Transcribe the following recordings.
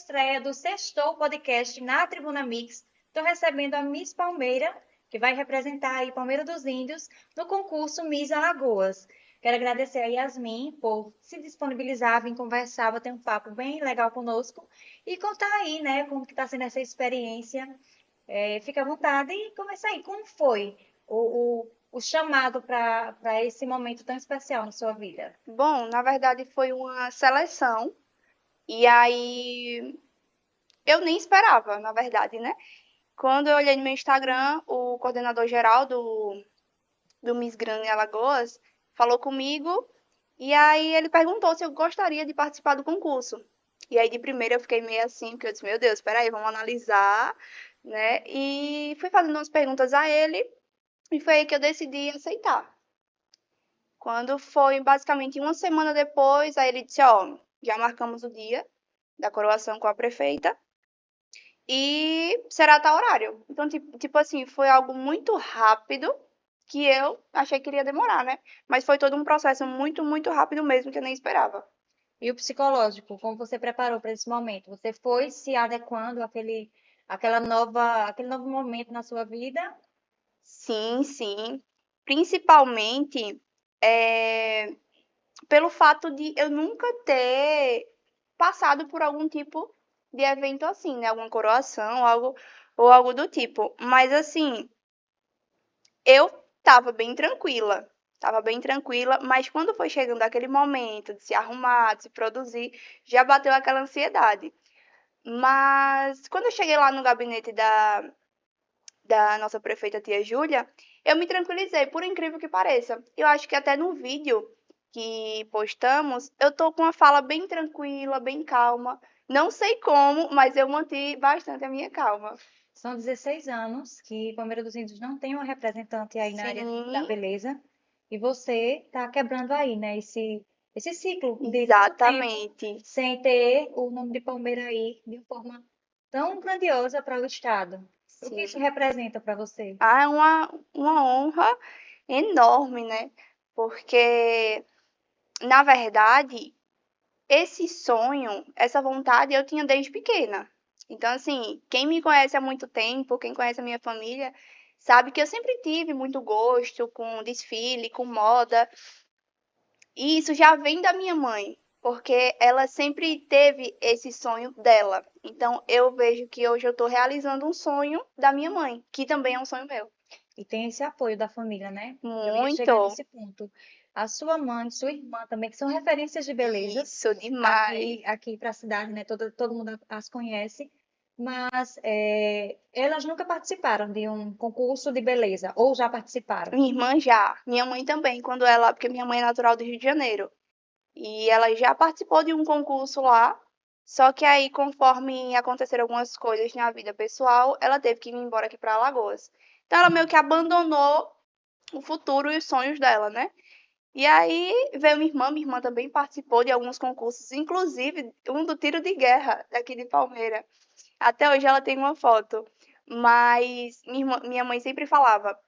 estreia do Sextou Podcast na Tribuna Mix. Estou recebendo a Miss Palmeira, que vai representar aí Palmeira dos Índios no concurso Miss Alagoas. Quero agradecer a Yasmin por se disponibilizar, vir conversar, bater um papo bem legal conosco e contar aí, né, como que está sendo essa experiência. Fica à vontade e começa aí. Como foi o chamado para esse momento tão especial na sua vida? Bom, na verdade foi uma seleção e aí eu nem esperava, na verdade, né? Quando eu olhei no meu Instagram, o coordenador geral do Miss Grande Alagoas falou comigo e aí ele perguntou se eu gostaria de participar do concurso. E aí de primeira eu fiquei meio assim, porque eu disse, meu Deus, espera aí, vamos analisar, né? E fui fazendo umas perguntas a ele e foi aí que eu decidi aceitar. Quando foi basicamente uma semana depois, aí ele disse, ó, já marcamos o dia da coroação com a prefeita e será tal horário. Então, tipo assim, foi algo muito rápido que eu achei que iria demorar, né? Mas foi todo um processo muito, muito rápido mesmo que eu nem esperava. E o psicológico, como você preparou para esse momento? Você foi se adequando aquele novo momento na sua vida? Sim, sim. Principalmente pelo fato de eu nunca ter passado por algum tipo de evento assim, né? Alguma coroação, algo ou algo do tipo. Mas assim, eu tava bem tranquila, mas quando foi chegando aquele momento de se arrumar, de se produzir, já bateu aquela ansiedade. Mas quando eu cheguei lá no gabinete da nossa prefeita tia Júlia, eu me tranquilizei, por incrível que pareça. Eu acho que até no vídeo que postamos, eu tô com uma fala bem tranquila, bem calma. Não sei como, mas eu mantive bastante a minha calma. São 16 anos que Palmeira dos Índios não tem uma representante aí na área da Sim, beleza. E você está quebrando aí, né, esse ciclo de tanto tempo exatamente. sem ter o nome de Palmeira aí de uma forma tão grandiosa para o Estado. O que isso Sim. representa para você? Ah, é uma honra enorme, né? Porque, na verdade, esse sonho, essa vontade eu tinha desde pequena. Então, assim, quem me conhece há muito tempo, quem conhece a minha família, sabe que eu sempre tive muito gosto com desfile, com moda. E isso já vem da minha mãe, porque ela sempre teve esse sonho dela. Então, eu vejo que hoje eu estou realizando um sonho da minha mãe, que também é um sonho meu. E tem esse apoio da família, né? Eu ia chegar Muito. nesse ponto. A sua mãe, sua irmã também, que são referências de belezas Isso, demais. aqui para a cidade, né? Todo mundo as conhece, mas elas nunca participaram de um concurso de beleza, ou já participaram. Minha irmã já, minha mãe também, porque minha mãe é natural do Rio de Janeiro. E ela já participou de um concurso lá, só que aí, conforme aconteceram algumas coisas na vida pessoal, ela teve que vir embora aqui para Alagoas. Então ela meio que abandonou o futuro e os sonhos dela, né? E aí veio minha irmã também participou de alguns concursos, inclusive um do tiro de guerra daqui de Palmeira. Até hoje ela tem uma foto. Mas minha mãe sempre falava,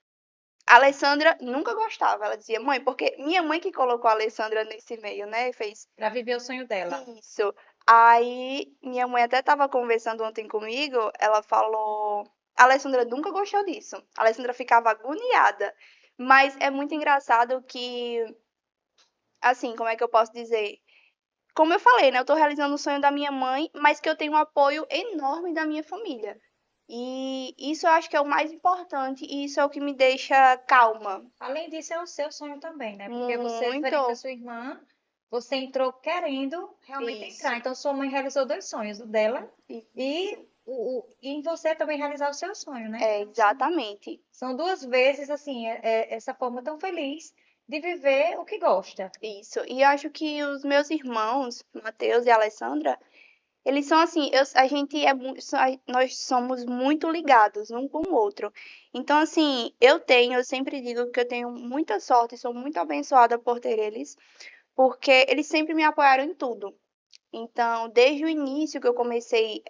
a Alessandra nunca gostava. Ela dizia, mãe, porque minha mãe que colocou a Alessandra nesse meio, né? Fez Para viver o sonho dela. isso. Aí minha mãe até estava conversando ontem comigo, ela falou, a Alessandra nunca gostou disso. A Alessandra ficava agoniada. Mas é muito engraçado que, assim, como é que eu posso dizer? Como eu falei, né? Eu tô realizando o sonho da minha mãe, mas que eu tenho um apoio enorme da minha família. E isso eu acho que é o mais importante e isso é o que me deixa calma. Além disso, é o seu sonho também, né? Porque você, diferente da Muito. sua irmã, você entrou querendo realmente entrar. Isso. Então, sua mãe realizou dois sonhos, o dela Isso. e, e em você também realizar o seu sonho, né? É, Então, exatamente. são duas vezes, assim, essa forma tão feliz de viver o que gosta. Isso. E eu acho que os meus irmãos, Matheus e Alessandra, eles são assim, a gente nós somos muito ligados um com o outro. Então, assim, eu sempre digo que eu tenho muita sorte, sou muito abençoada por ter eles, porque eles sempre me apoiaram em tudo. Então, desde o início que eu comecei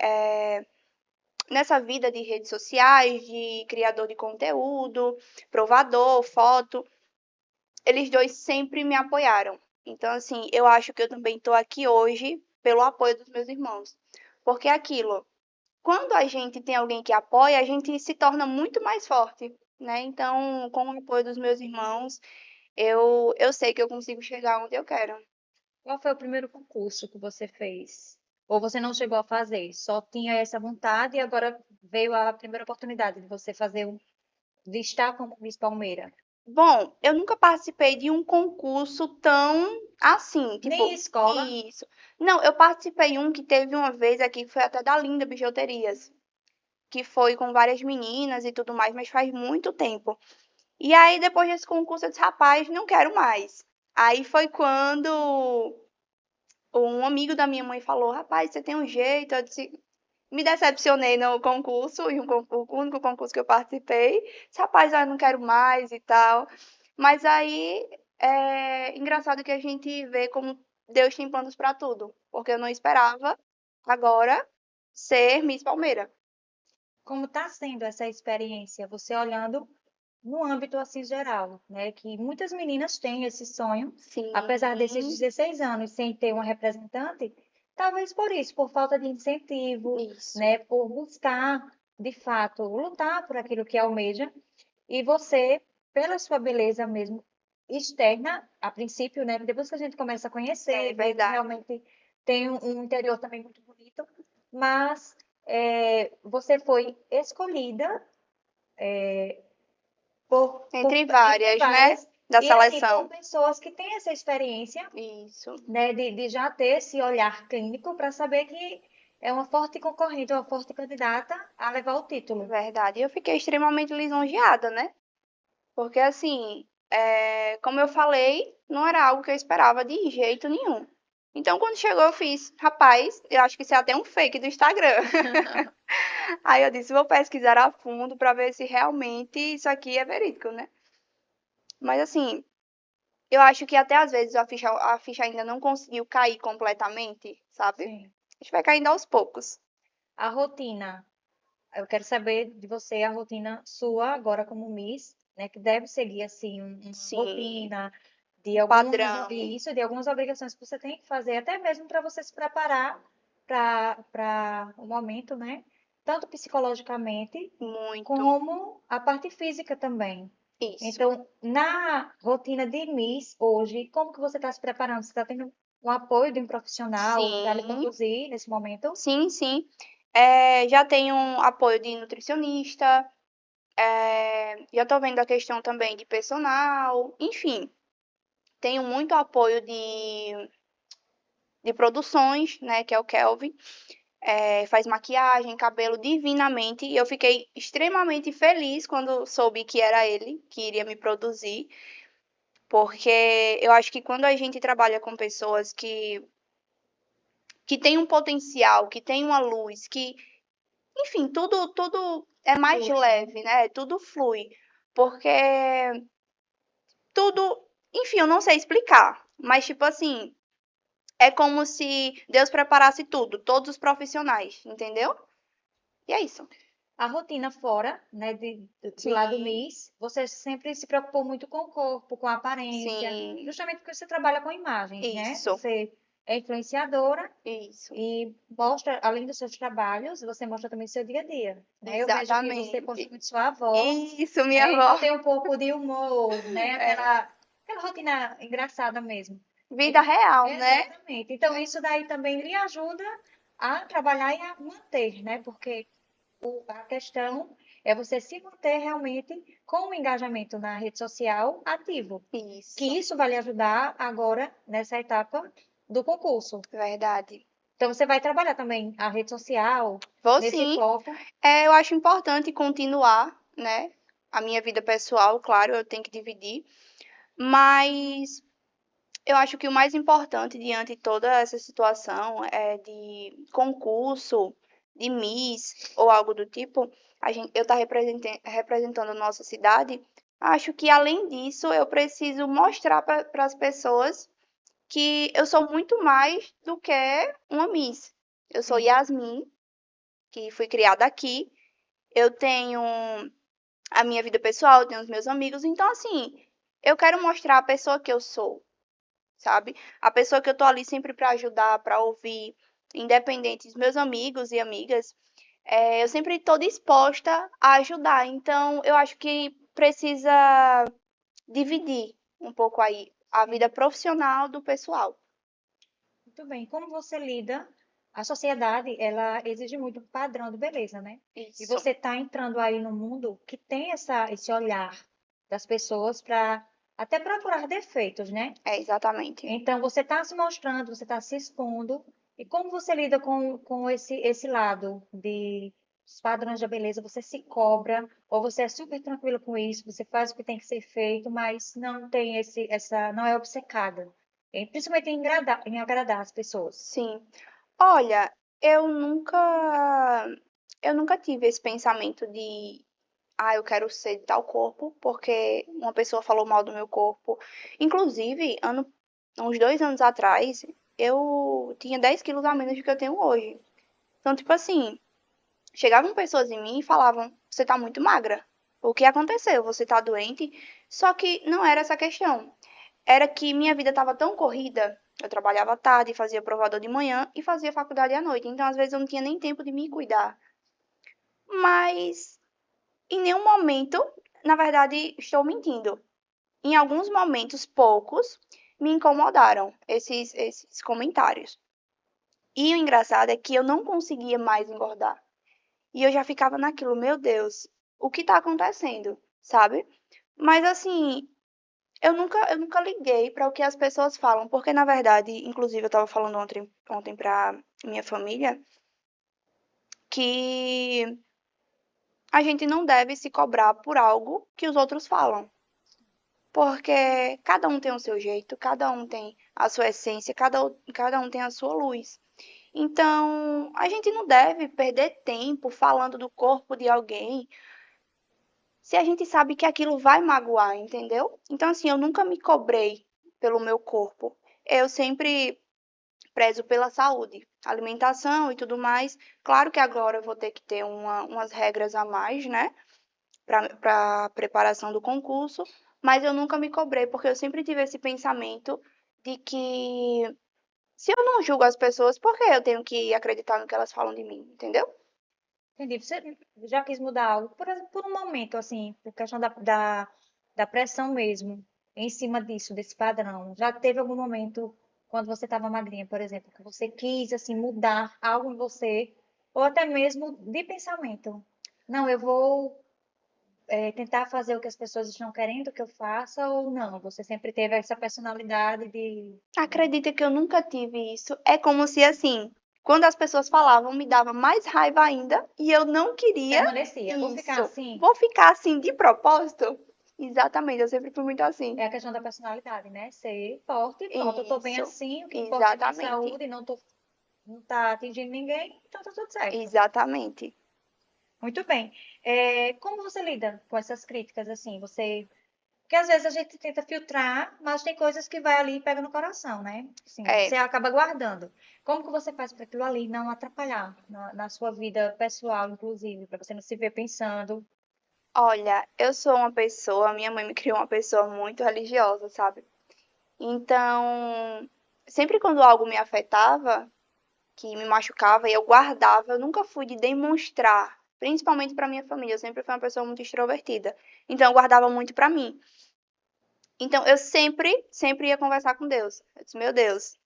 nessa vida de redes sociais, de criador de conteúdo, provador, foto, eles dois sempre me apoiaram. Então, assim, eu acho que eu também estou aqui hoje pelo apoio dos meus irmãos. Porque é aquilo, quando a gente tem alguém que apoia, a gente se torna muito mais forte, né? Então, com o apoio dos meus irmãos, eu sei que eu consigo chegar onde eu quero. Qual foi o primeiro concurso que você fez? Ou você não chegou a fazer? Só tinha essa vontade e agora veio a primeira oportunidade de você fazer de estar como Miss Palmeira. Bom, eu nunca participei de um concurso tão assim, Nem em tipo, escola. isso. Não, eu participei um que teve uma vez aqui, que foi até da Linda Bijuterias, que foi com várias meninas e tudo mais, mas faz muito tempo. E aí, depois desse concurso, eu disse, rapaz, não quero mais. Aí foi quando um amigo da minha mãe falou, rapaz, você tem um jeito. Eu disse, me decepcionei no concurso, e o único concurso que eu participei. Disse, rapaz, eu não quero mais e tal. Mas aí é engraçado que a gente vê como Deus tem planos para tudo, porque eu não esperava agora ser Miss Palmeira. Como está sendo essa experiência? Você olhando no âmbito assim geral, né? Que muitas meninas têm esse sonho, apesar desses Sim, 16 anos sem ter uma representante, talvez por isso, por falta de incentivo, isso. né? Por buscar, de fato, lutar por aquilo que almeja. E você, pela sua beleza mesmo externa, a princípio, né? Depois que a gente começa a É conhecer, ver que verdade. realmente tem um interior também muito bonito, mas você foi escolhida Entre entre várias, né? várias, Da e assim, por seleção. pessoas que têm essa experiência, Isso. né, de já ter esse olhar clínico para saber que é uma forte concorrente, uma forte candidata a levar o título. Verdade. E eu fiquei extremamente lisonjeada, né? Porque assim, como eu falei, não era algo que eu esperava de jeito nenhum. Então, quando chegou, eu fiz, rapaz, eu acho que isso é até um fake do Instagram. Aí eu disse, vou pesquisar a fundo para ver se realmente isso aqui é verídico, né? Mas assim, eu acho que até às vezes a ficha ainda não conseguiu cair completamente, sabe? Sim. A gente vai caindo aos poucos. A rotina, eu quero saber de você a rotina sua agora como Miss, né, que deve seguir assim uma Sim, rotina de um algumas padrão. isso, de algumas obrigações que você tem que fazer, até mesmo para você se preparar para o momento, né? Tanto psicologicamente Muito. como a parte física também. Isso. Então, na rotina de Miss hoje, como que você está se preparando? Você está tendo um apoio de um profissional para lhe Sim, conduzir nesse momento? sim, sim. Já tenho um apoio de nutricionista, já estou vendo a questão também de personal, enfim, tenho muito apoio de produções, né, que é o Kelvin, faz maquiagem, cabelo divinamente, e eu fiquei extremamente feliz quando soube que era ele que iria me produzir, porque eu acho que quando a gente trabalha com pessoas que têm um potencial, que têm uma luz, que enfim, tudo é mais Flui, né? leve, né? Tudo flui. Porque tudo, enfim, eu não sei explicar, mas tipo assim, é como se Deus preparasse tudo, todos os profissionais, entendeu? E é isso. A rotina fora, né, do lado Sim, Miss, você sempre se preocupou muito com o corpo, com a aparência, sim, justamente porque você trabalha com imagens, né? isso, Você é influenciadora isso, e mostra, além dos seus trabalhos, você mostra também seu dia a dia, né? Eu vejo que você posta exatamente. muito sua avó, Isso, minha né? Então avó. tem um pouco de humor, né? É, Aquela rotina engraçada mesmo. vida real, né? Exatamente. Então isso daí também lhe ajuda a trabalhar e a manter, né? Porque a questão é você se manter realmente com o engajamento na rede social ativo, que Isso, isso vai lhe ajudar agora nessa etapa do concurso. verdade. Então, você vai trabalhar também a rede social Vou nesse sim. foco. Eu acho importante continuar, né? A minha vida pessoal, claro, eu tenho que dividir. Mas eu acho que o mais importante diante de toda essa situação é de concurso, de Miss ou algo do tipo, eu estar representando a nossa cidade. Acho que além disso, eu preciso mostrar para as pessoas que eu sou muito mais do que uma Miss. Eu sou Sim. Yasmin, que fui criada aqui. Eu tenho a minha vida pessoal, eu tenho os meus amigos. Então, assim, eu quero mostrar a pessoa que eu sou, sabe? A pessoa que eu tô ali sempre para ajudar, para ouvir. independente dos meus amigos e amigas, eu sempre estou disposta a ajudar. Então, eu acho que precisa dividir um pouco aí a vida Sim. profissional do pessoal. Muito bem. Como você lida? A sociedade, ela exige muito um padrão de beleza, né? E Isso, você está entrando aí no mundo que tem esse olhar das pessoas para até procurar defeitos, né? exatamente. Então, você está se mostrando, você está se expondo. E como você lida com esse lado de os padrões da beleza? Você se cobra, ou você é super tranquilo com isso, você faz o que tem que ser feito, mas não tem não é obcecada. E principalmente em agradar as pessoas. Sim. Olha, eu nunca tive esse pensamento de, eu quero ser de tal corpo porque uma pessoa falou mal do meu corpo. Inclusive, uns 2 anos atrás, eu tinha 10 quilos a menos do que eu tenho hoje. Então, tipo assim, chegavam pessoas em mim e falavam: você tá muito magra. O que aconteceu? Você tá doente? Só que não era essa a questão. Era que minha vida estava tão corrida. Eu trabalhava à tarde, fazia provador de manhã e fazia faculdade à noite. Então, às vezes, eu não tinha nem tempo de me cuidar. Mas, em nenhum momento, na verdade, estou mentindo. Em alguns momentos, poucos, me incomodaram esses comentários. E o engraçado é que eu não conseguia mais engordar. E eu já ficava naquilo, meu Deus, o que tá acontecendo, sabe? Mas assim, eu nunca liguei para o que as pessoas falam, porque na verdade, inclusive eu estava falando ontem para minha família, que a gente não deve se cobrar por algo que os outros falam, porque cada um tem o seu jeito, cada um tem a sua essência, cada um tem a sua luz. Então, a gente não deve perder tempo falando do corpo de alguém se a gente sabe que aquilo vai magoar, entendeu? Então, assim, eu nunca me cobrei pelo meu corpo. Eu sempre prezo pela saúde, alimentação e tudo mais. Claro que agora eu vou ter que ter umas regras a mais, né, para preparação do concurso, mas eu nunca me cobrei, porque eu sempre tive esse pensamento de que se eu não julgo as pessoas, por que eu tenho que acreditar no que elas falam de mim, entendeu? Entendi. Você já quis mudar algo por um momento, assim, por questão da pressão mesmo, em cima disso, desse padrão. Já teve algum momento, quando você estava magrinha, por exemplo, que você quis, assim, mudar algo em você, ou até mesmo de pensamento? Não, eu vou, tentar fazer o que as pessoas estão querendo que eu faça, ou não? Você sempre teve essa personalidade de Acredita que eu nunca tive isso? É como se assim, quando as pessoas falavam, me dava mais raiva ainda e eu não queria permanecer. Vou ficar isso. assim. Vou ficar assim de propósito? Exatamente, eu sempre fui muito assim. É a questão da personalidade, né? Ser forte e pronto. Eu tô bem Isso, assim, o que importa é minha exatamente, saúde, não tá atingindo ninguém, então tá tudo certo. exatamente. Muito bem. Como você lida com essas críticas, assim? Porque às vezes a gente tenta filtrar, mas tem coisas que vai ali e pega no coração, né? Sim, É, você acaba guardando. Como que você faz para aquilo ali não atrapalhar na sua vida pessoal, inclusive, para você não se ver pensando? olha, eu sou uma pessoa, minha mãe me criou uma pessoa muito religiosa, sabe? Então, sempre quando algo me afetava, que me machucava e eu guardava. Eu nunca fui de demonstrar, principalmente para minha família. Eu sempre fui uma pessoa muito extrovertida. Então eu guardava muito para mim. Então eu sempre ia conversar com Deus. Eu disse: "Meu Deus,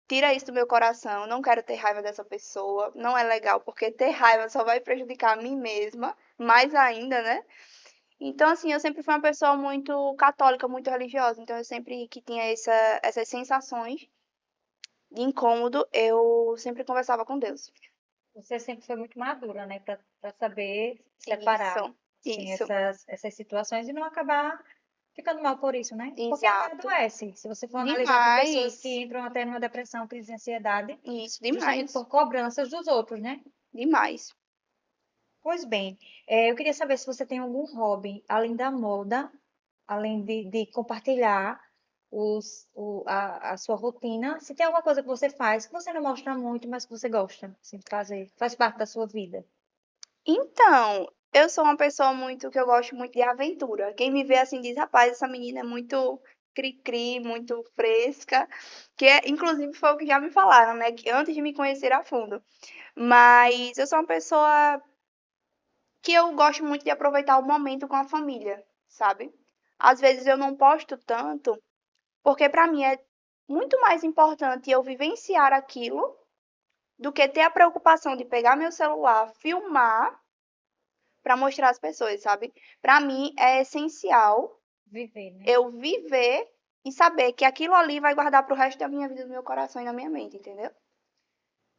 tira isso do meu coração. Eu não quero ter raiva dessa pessoa. Não é legal, porque ter raiva só vai prejudicar a mim mesma, mais ainda, né?" Então, assim, eu sempre fui uma pessoa muito católica, muito religiosa. Então, eu sempre que tinha essas sensações de incômodo, eu sempre conversava com Deus. Você sempre foi muito madura, né, para saber separar, Isso, sim, isso. essas situações e não acabar ficando mal por isso, né? Porque até Exato. adoece. Se você for analisar, tem pessoas que Demais. entram até numa depressão, crise de ansiedade, Isso, justamente demais. por cobranças dos outros, né? Demais. Pois bem, eu queria saber se você tem algum hobby, além da moda, além de compartilhar a sua rotina, se tem alguma coisa que você faz que você não mostra muito, mas que você gosta, assim, de fazer, faz parte da sua vida. Então, eu sou uma pessoa muito que eu gosto muito de aventura. Quem me vê assim diz, rapaz, essa menina é muito cri-cri, muito fresca, que inclusive foi o que já me falaram, né, que antes de me conhecer a fundo. Mas eu sou uma pessoa que eu gosto muito de aproveitar o momento com a família, sabe? Às vezes eu não posto tanto, porque para mim é muito mais importante eu vivenciar aquilo do que ter a preocupação de pegar meu celular, filmar para mostrar às pessoas, sabe? Para mim é essencial Viver, né? eu viver e saber que aquilo ali vai guardar pro resto da minha vida, no meu coração e na minha mente, entendeu?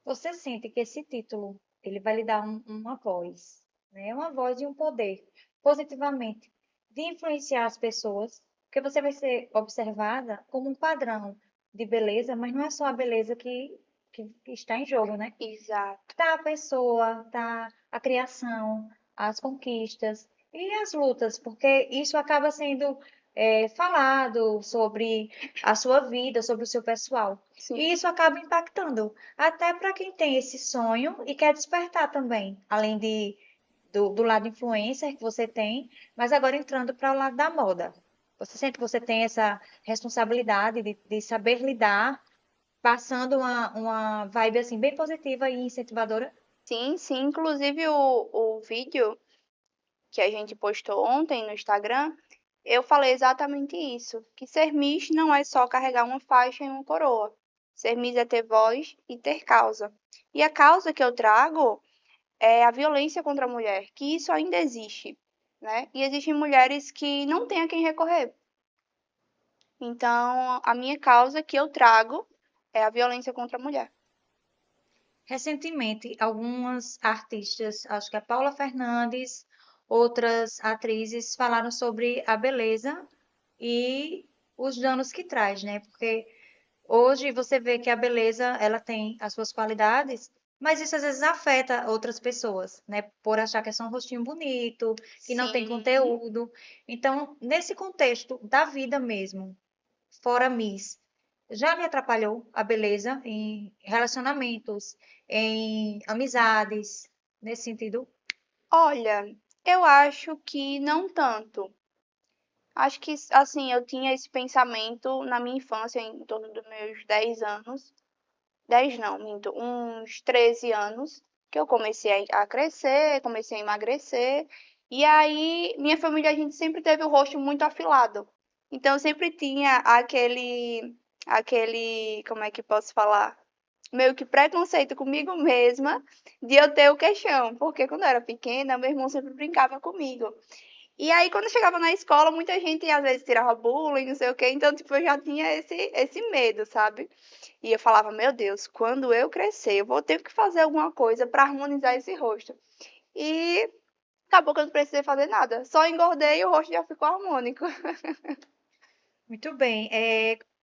Você sente que esse título, ele vai lhe dar uma voz, né? Uma voz e um poder, positivamente, de influenciar as pessoas, porque você vai ser observada como um padrão de beleza, mas não é só a beleza que está em jogo, né? Exato. Tá a pessoa, tá a criação, as conquistas e as lutas, porque isso acaba sendo falado sobre a sua vida, sobre o seu pessoal. Sim. E isso acaba impactando até para quem tem esse sonho e quer despertar também, além do lado influencer que você tem, mas agora entrando para o lado da moda. Você sente que você tem essa responsabilidade de saber lidar passando uma vibe assim bem positiva e incentivadora. Sim, sim. Inclusive o vídeo que a gente postou ontem no Instagram, eu falei exatamente isso, que ser Miss não é só carregar uma faixa e uma coroa. Ser Miss é ter voz e ter causa. E a causa que eu trago é a violência contra a mulher, que isso ainda existe, né? E existem mulheres que não têm a quem recorrer. Então, a minha causa que eu trago é a violência contra a mulher. Recentemente, algumas artistas, acho que a Paula Fernandes, outras atrizes falaram sobre a beleza e os danos que traz, né? Porque hoje você vê que a beleza, ela tem as suas qualidades, mas isso às vezes afeta outras pessoas, né? Por achar que é só um rostinho bonito, que não tem Sim. conteúdo. Então, nesse contexto da vida mesmo, fora Miss, já me atrapalhou a beleza em relacionamentos, em amizades, nesse sentido? Olha, eu acho que não tanto. Acho que, assim, eu tinha esse pensamento na minha infância, em torno dos meus 10 anos. 10 não, minto, uns 13 aanos, que eu comecei a crescer, comecei a emagrecer. E aí, minha família, a gente sempre teve o rosto muito afilado. Então, eu sempre tinha como é que posso falar? Meio que preconceito comigo mesma de eu ter o queixão. Porque quando eu era pequena, meu irmão sempre brincava comigo. E aí, quando eu chegava na escola, muita gente às vezes tirava bullying, não sei o quê. Então, tipo, eu já tinha esse medo, sabe? E eu falava, meu Deus, quando eu crescer, eu vou ter que fazer alguma coisa para harmonizar esse rosto. E acabou que eu não precisei fazer nada. Só engordei e o rosto já ficou harmônico. Muito bem.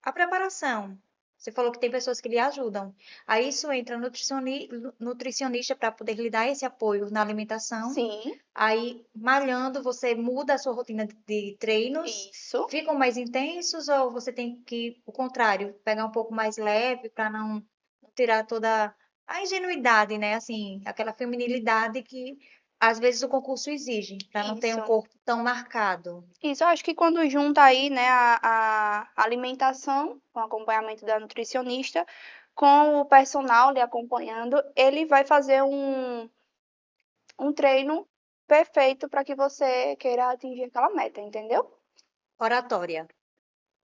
A preparação. Você falou que tem pessoas que lhe ajudam. Aí isso entra nutricionista para poder lhe dar esse apoio na alimentação. Sim, Aí, malhando, você muda a sua rotina de treinos, isso. ficam mais intensos ou você tem que, o contrário, pegar um pouco mais leve para não tirar toda a ingenuidade, né? Assim, aquela feminilidade que às vezes o concurso exige, para não ter um Isso. corpo tão marcado. Isso, eu acho que quando junta aí, né, a alimentação, com o acompanhamento da nutricionista, com o personal lhe acompanhando, ele vai fazer um treino perfeito para que você queira atingir aquela meta, entendeu? Oratória.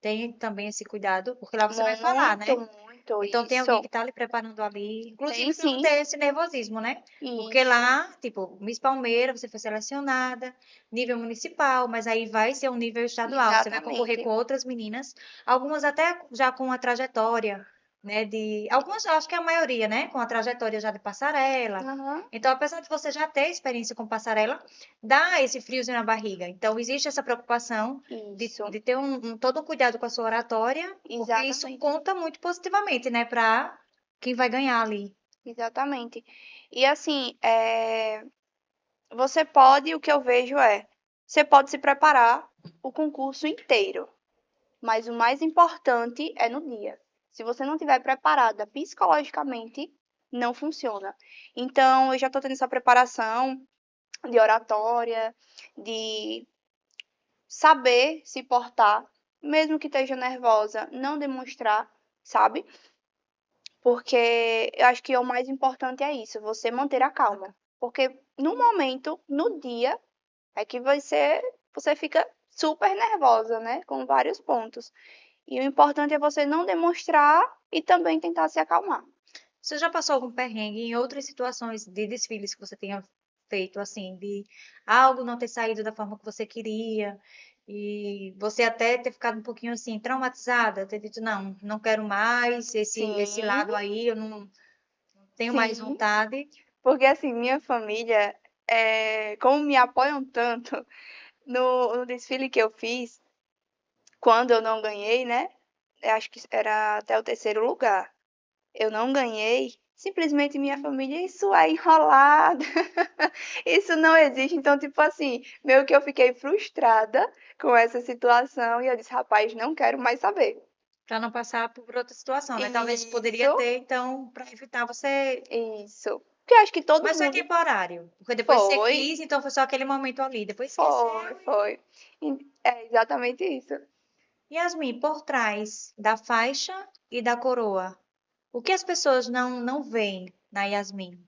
Tem também esse cuidado, porque lá você vai falar, Muito, né? muito, Então tem alguém que isso. está lhe preparando ali, Tem inclusive para não sim, ter esse nervosismo, né? Porque isso. lá, tipo, Miss Palmeira, você foi selecionada, nível municipal, mas aí vai ser um nível estadual. Você vai concorrer com Exatamente. outras meninas, algumas até já com a trajetória, né? Algumas, acho que é a maioria, né? Com a trajetória já de passarela. Aham, Então, apesar de você já ter experiência com passarela, dá esse friozinho na barriga. Então, existe essa preocupação isso. de ter todo um cuidado com a sua oratória, porque isso Exatamente. conta muito positivamente, né, para quem vai ganhar ali. Exatamente. E assim, você pode, o que eu vejo é, você pode se preparar o concurso inteiro, mas o mais importante é no dia. Se você não estiver preparada psicologicamente, não funciona. Então, eu já estou tendo essa preparação de oratória, de saber se portar, mesmo que esteja nervosa, não demonstrar, sabe? Porque eu acho que o mais importante é isso, você manter a calma. Porque no momento, no dia, é que você fica super nervosa, né? Com vários pontos. E o importante é você não demonstrar e também tentar se acalmar. Você já passou algum perrengue em outras situações de desfiles que você tenha feito, assim, de algo não ter saído da forma que você queria, e você até ter ficado um pouquinho assim, traumatizada, ter dito, não, não quero mais, esse Sim, lado aí eu não tenho mais sim. vontade. Porque assim, minha família, como me apoiam tanto no desfile que eu fiz, quando eu não ganhei, né? Eu acho que era até o terceiro lugar. Eu não ganhei. Simplesmente minha família, isso é enrolado. Isso não existe. Então, tipo assim, meio que eu fiquei frustrada com essa situação e eu disse, rapaz, não quero mais saber. Para não passar por outra situação, né? Talvez poderia Isso, ter, então, para evitar você. isso. Porque eu acho que todo Mas foi mundo temporário, porque depois você foi, quis, então foi só aquele momento ali. Depois foi, esqueceu. foi. É exatamente isso. Yasmin, por trás da faixa e da coroa, o que as pessoas não veem na Yasmin?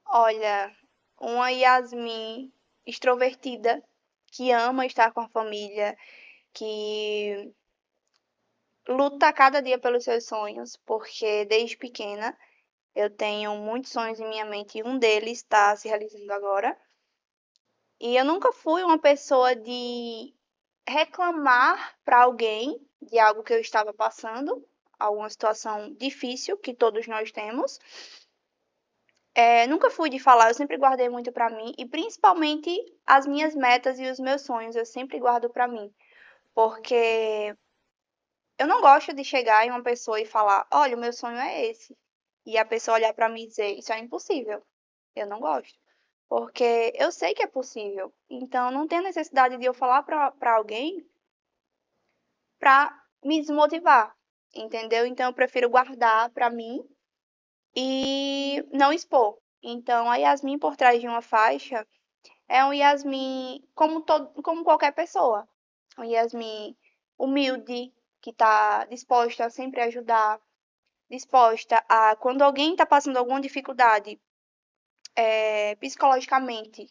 Olha, uma Yasmin extrovertida, que ama estar com a família, que luta cada dia pelos seus sonhos, porque desde pequena eu tenho muitos sonhos em minha mente e um deles está se realizando agora. E eu nunca fui uma pessoa de reclamar para alguém de algo que eu estava passando, alguma situação difícil que todos nós temos. Nunca fui de falar, eu sempre guardei muito para mim e principalmente as minhas metas e os meus sonhos eu sempre guardo para mim, porque eu não gosto de chegar em uma pessoa e falar, olha, o meu sonho é esse, e a pessoa olhar para mim e dizer, isso é impossível. Eu não gosto, porque eu sei que é possível. Então não tem necessidade de eu falar para alguém para me desmotivar, entendeu? Então eu prefiro guardar para mim e não expor. Então a Yasmin por trás de uma faixa é um Yasmin como qualquer pessoa. Um Yasmin humilde, que está disposta a sempre ajudar, disposta a, quando alguém está passando alguma dificuldade psicologicamente,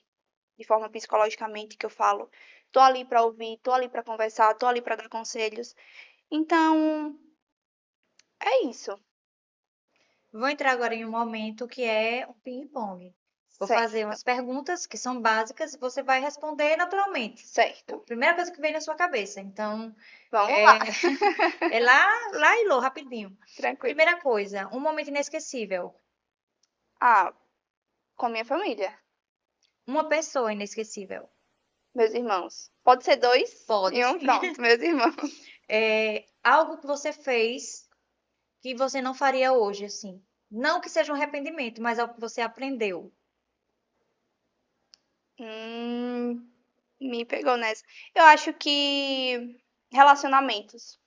de forma psicologicamente que eu falo, tô ali para ouvir, tô ali para conversar, tô ali para dar conselhos. Então, é isso. Vou entrar agora em um momento que é um ping-pong. Vou fazer Certo, umas perguntas que são básicas e você vai responder naturalmente. A certo. primeira coisa que vem na sua cabeça. Então, Vamos lá. é, é lá e lô, rapidinho. Tranquilo. Primeira coisa, um momento inesquecível. Ah, com minha família, Uma pessoa inesquecível. meus irmãos. Pode ser dois Pode. e um, pronto, meus irmãos. Algo que você fez que você não faria hoje, assim. Não que seja um arrependimento, mas algo que você aprendeu. Hum, me pegou nessa. Eu acho que relacionamentos.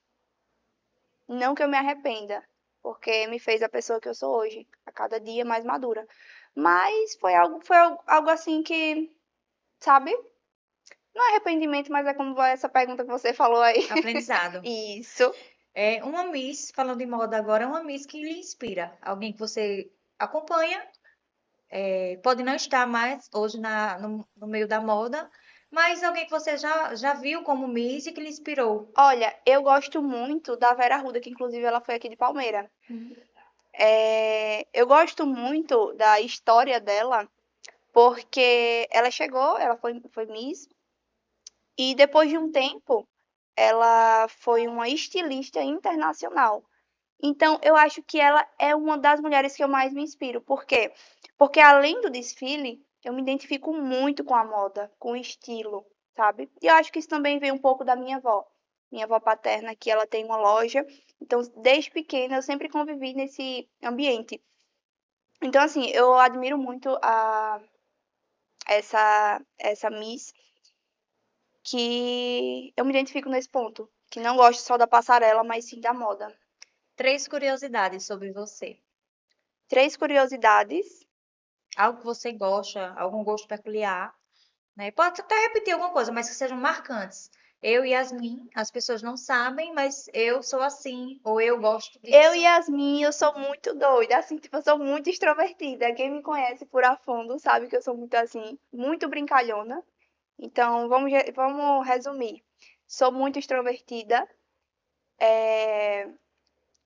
Não que eu me arrependa, porque me fez a pessoa que eu sou hoje, a cada dia mais madura. Mas foi algo assim que, sabe? Não é arrependimento, mas é como essa pergunta que você falou aí. Aprendizado. Isso. Uma Miss, falando de moda agora, é uma Miss que lhe inspira. Alguém que você acompanha, pode não estar mais hoje no meio da moda, mas alguém que você já viu como Miss e que lhe inspirou. Olha, eu gosto muito da Vera Arruda, que inclusive ela foi aqui de Palmeira. Eu gosto muito da história dela, porque ela chegou, ela foi Miss, e depois de um tempo, ela foi uma estilista internacional. Então, eu acho que ela é uma das mulheres que eu mais me inspiro. Por quê? Porque além do desfile, eu me identifico muito com a moda, com o estilo, sabe? E eu acho que isso também vem um pouco da minha avó. Minha avó paterna, que ela tem uma loja. Então, desde pequena, eu sempre convivi nesse ambiente. Então, assim, eu admiro muito essa Miss, que eu me identifico nesse ponto. Que não gosto só da passarela, mas sim da moda. 3 curiosidades sobre você. Três curiosidades. Algo que você gosta, algum gosto peculiar, né? Pode até repetir alguma coisa, mas que sejam marcantes. Eu e Yasmin, as pessoas não sabem, mas eu sou assim, ou eu gosto Eu disso. e Yasmin, eu sou muito doida, assim, tipo, eu sou muito extrovertida. Quem me conhece por a fundo sabe que eu sou muito assim, muito brincalhona. Então, vamos resumir. Sou muito extrovertida,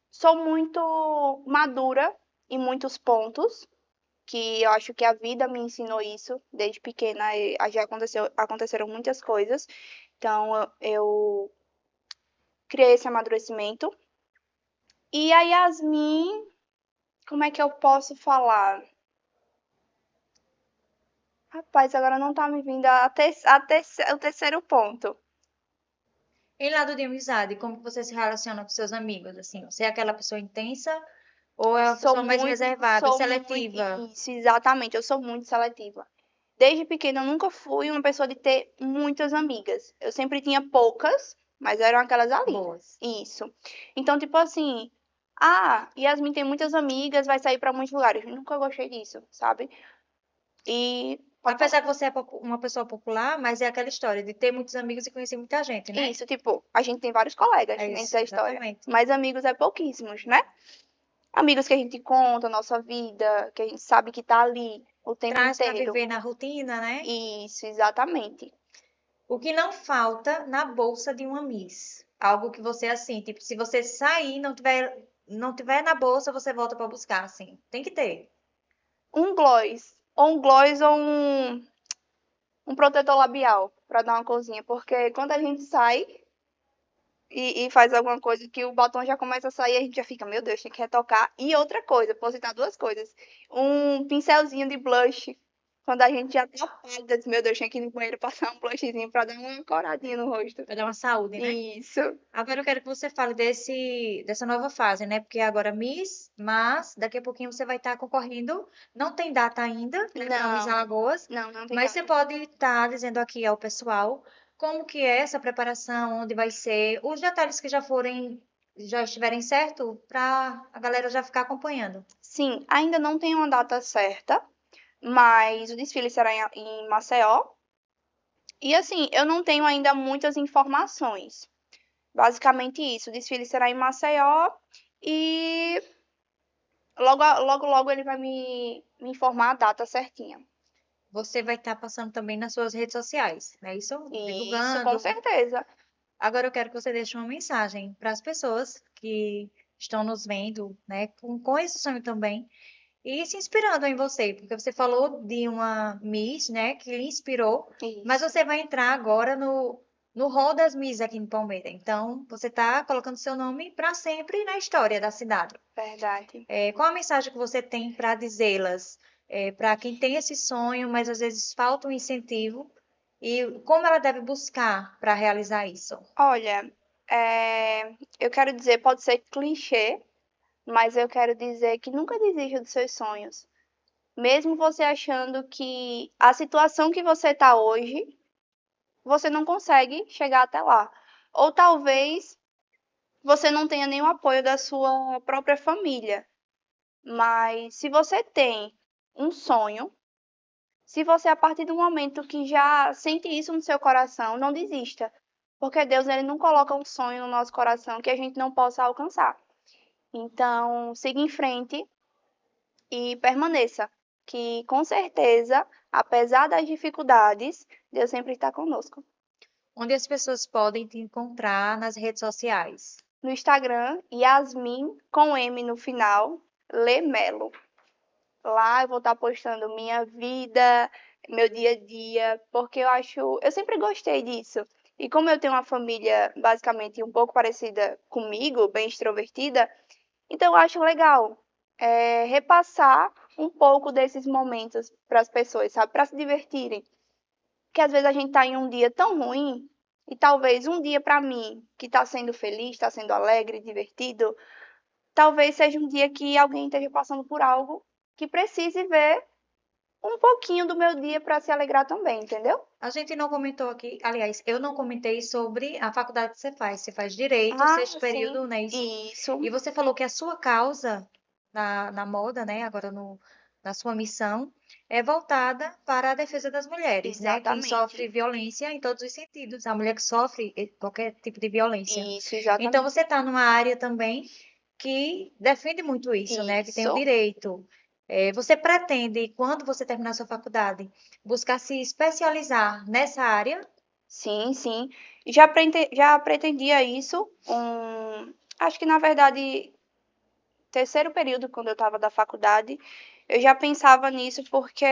sou muito madura em muitos pontos, que eu acho que a vida me ensinou isso desde pequena, e já aconteceram muitas coisas. Então, eu criei esse amadurecimento. E a Yasmin, como é que eu posso falar? Rapaz, agora não tá me vindo o terceiro ponto. Em lado de amizade, como que você se relaciona com seus amigos, assim? Você é aquela pessoa intensa ou é uma pessoa mais reservada, Sou muito, seletiva? isso, exatamente, eu sou muito seletiva. Desde pequena eu nunca fui uma pessoa de ter muitas amigas. Eu sempre tinha poucas, mas eram aquelas ali. Boas. Isso. Então, tipo assim, Yasmin tem muitas amigas, vai sair pra muitos lugares. Eu nunca gostei disso, sabe? E pode falar. Apesar de você é uma pessoa popular, mas é aquela história de ter muitos amigos e conhecer muita gente, né? Isso, tipo, a gente tem vários colegas É dentro isso, da história, exatamente. mas amigos é pouquíssimos, né? Amigos que a gente conta a nossa vida, que a gente sabe que tá ali o tempo Traz para inteiro. viver na rotina, né? Isso, exatamente. O que não falta na bolsa de uma Miss. Algo que você, assim, tipo, se você sair e não tiver na bolsa, você volta para buscar, assim. Tem que ter. Um gloss ou um protetor labial pra dar uma corzinha, porque quando a gente sai e faz alguma coisa que o batom já começa a sair, a gente já fica, meu Deus, tem que retocar. E outra coisa, vou citar duas coisas. Um pincelzinho de blush, quando a gente já tá pálida, diz, meu Deus, tinha que ir no banheiro passar um blushzinho pra dar uma coradinha no rosto. Para dar uma saúde, né? Isso. Agora eu quero que você fale dessa nova fase, né? Porque agora é Miss, mas daqui a pouquinho você vai estar concorrendo. Não tem data ainda, né, para Miss Não, Alagoas, não tem mas você data. pode estar dizendo aqui ao pessoal como que é essa preparação, onde vai ser, os detalhes que já estiverem certo, para a galera já ficar acompanhando. Sim, ainda não tem uma data certa, mas o desfile será em Maceió. E assim, eu não tenho ainda muitas informações. Basicamente isso, o desfile será em Maceió e logo ele vai me informar a data certinha. Você vai estar passando também nas suas redes sociais, né? Isso, Isso, com divulgando. certeza. Agora eu quero que você deixe uma mensagem para as pessoas que estão nos vendo, né, com esse sonho também, e se inspirando em você, porque você falou de uma Miss, né, que lhe inspirou, mas Isso, você vai entrar agora no hall das Miss aqui em Palmeiras. Então, você está colocando seu nome para sempre na história da cidade. verdade. Qual a mensagem que você tem para dizê-las, para quem tem esse sonho, mas às vezes falta um incentivo, e como ela deve buscar para realizar isso? Olha, eu quero dizer, pode ser clichê, mas eu quero dizer que nunca desista dos seus sonhos. Mesmo você achando que a situação que você está hoje, você não consegue chegar até lá. Ou talvez você não tenha nenhum apoio da sua própria família. Mas se você tem um sonho, se você a partir do momento que já sente isso no seu coração, não desista. Porque Deus ele não coloca um sonho no nosso coração que a gente não possa alcançar. Então, siga em frente e permaneça, que com certeza, apesar das dificuldades, Deus sempre está conosco. Onde as pessoas podem te encontrar nas redes sociais. No Instagram, Yasmin com M no final, Lemelo. Lá eu vou estar postando minha vida, meu dia a dia, porque eu sempre gostei disso. E como eu tenho uma família basicamente um pouco parecida comigo, bem extrovertida, então eu acho legal repassar um pouco desses momentos para as pessoas, sabe? Para se divertirem. Porque às vezes a gente está em um dia tão ruim, e talvez um dia para mim, que está sendo feliz, está sendo alegre, divertido, talvez seja um dia que alguém esteja passando por algo que precise ver um pouquinho do meu dia para se alegrar também, entendeu? A gente não comentou aqui, aliás, eu não comentei sobre a faculdade que você faz. Você faz direito, Ah, sexto sim. período, não é isso? Isso. E você falou que a sua causa na moda, né? Agora no. na sua missão, é voltada para a defesa das mulheres, né? Quem sofre Exatamente. violência em todos os sentidos, a mulher que sofre qualquer tipo de violência. Isso, Então, exatamente. você está numa área também que defende muito isso, né? Que tem o Isso. direito. Você pretende, quando você terminar sua faculdade, buscar se especializar nessa área? Sim, sim. Já pretendia isso. Acho que, na verdade, terceiro período, quando eu estava da faculdade, eu já pensava nisso porque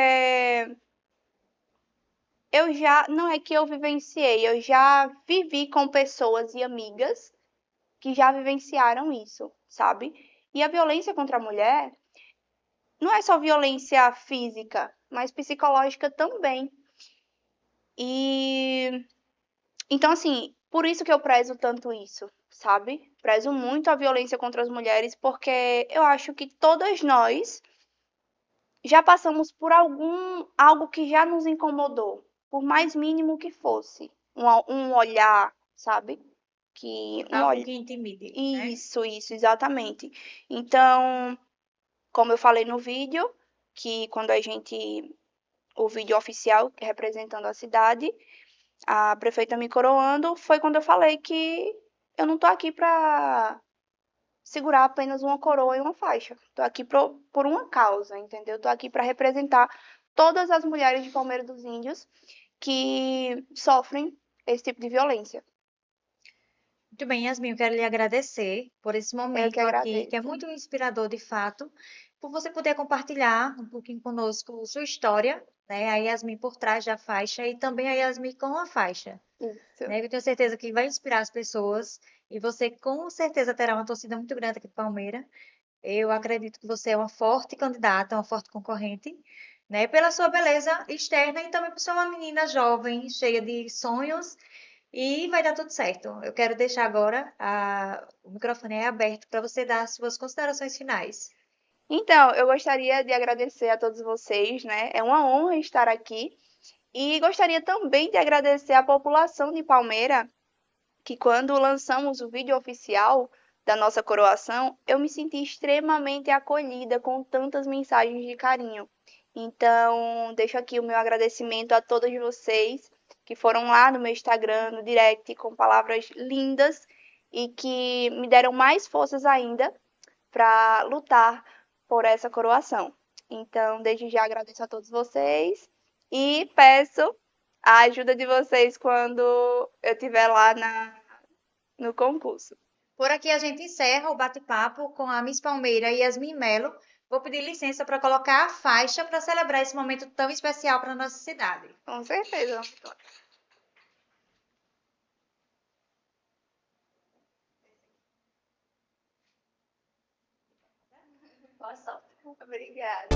eu já, não é que eu vivenciei, eu já vivi com pessoas e amigas que já vivenciaram isso, sabe? E a violência contra a mulher não é só violência física, mas psicológica também. E então, assim, por isso que eu prezo tanto isso, sabe? Prezo muito a violência contra as mulheres, porque eu acho que todas nós já passamos por algo que já nos incomodou, por mais mínimo que fosse. Um olhar, sabe? Que um Algo olhar. que intimide, né? Isso, exatamente. Então, como eu falei no vídeo, que quando a gente. O vídeo oficial representando a cidade, a prefeita me coroando, foi quando eu falei que eu não tô aqui pra segurar apenas uma coroa e uma faixa. Tô aqui por uma causa, entendeu? Tô aqui pra representar todas as mulheres de Palmeira dos Índios que sofrem esse tipo de violência. Muito bem, Yasmin, eu quero lhe agradecer por esse Eu que momento aqui, que é agradeço. muito inspirador de fato, por você poder compartilhar um pouquinho conosco sua história, né? A Yasmin por trás da faixa e também a Yasmin com a faixa, Isso. né? Eu tenho certeza que vai inspirar as pessoas e você com certeza terá uma torcida muito grande aqui de Palmeira. Eu acredito que você é uma forte candidata, uma forte concorrente, né? Pela sua beleza externa e também por ser uma menina jovem, cheia de sonhos e vai dar tudo certo. Eu quero deixar agora o microfone é aberto para você dar as suas considerações finais. Então, eu gostaria de agradecer a todos vocês, né? É uma honra estar aqui. E gostaria também de agradecer à população de Palmeira, que quando lançamos o vídeo oficial da nossa coroação, eu me senti extremamente acolhida com tantas mensagens de carinho. Então, deixo aqui o meu agradecimento a todos vocês que foram lá no meu Instagram, no direct, com palavras lindas e que me deram mais forças ainda para lutar por essa coroação. Então, desde já agradeço a todos vocês e peço a ajuda de vocês quando eu estiver lá no concurso. Por aqui a gente encerra o bate-papo com a Miss Palmeira e Yasmin Melo. Vou pedir licença para colocar a faixa para celebrar esse momento tão especial para a nossa cidade. Com certeza, Vitória. Boa sorte. Obrigada.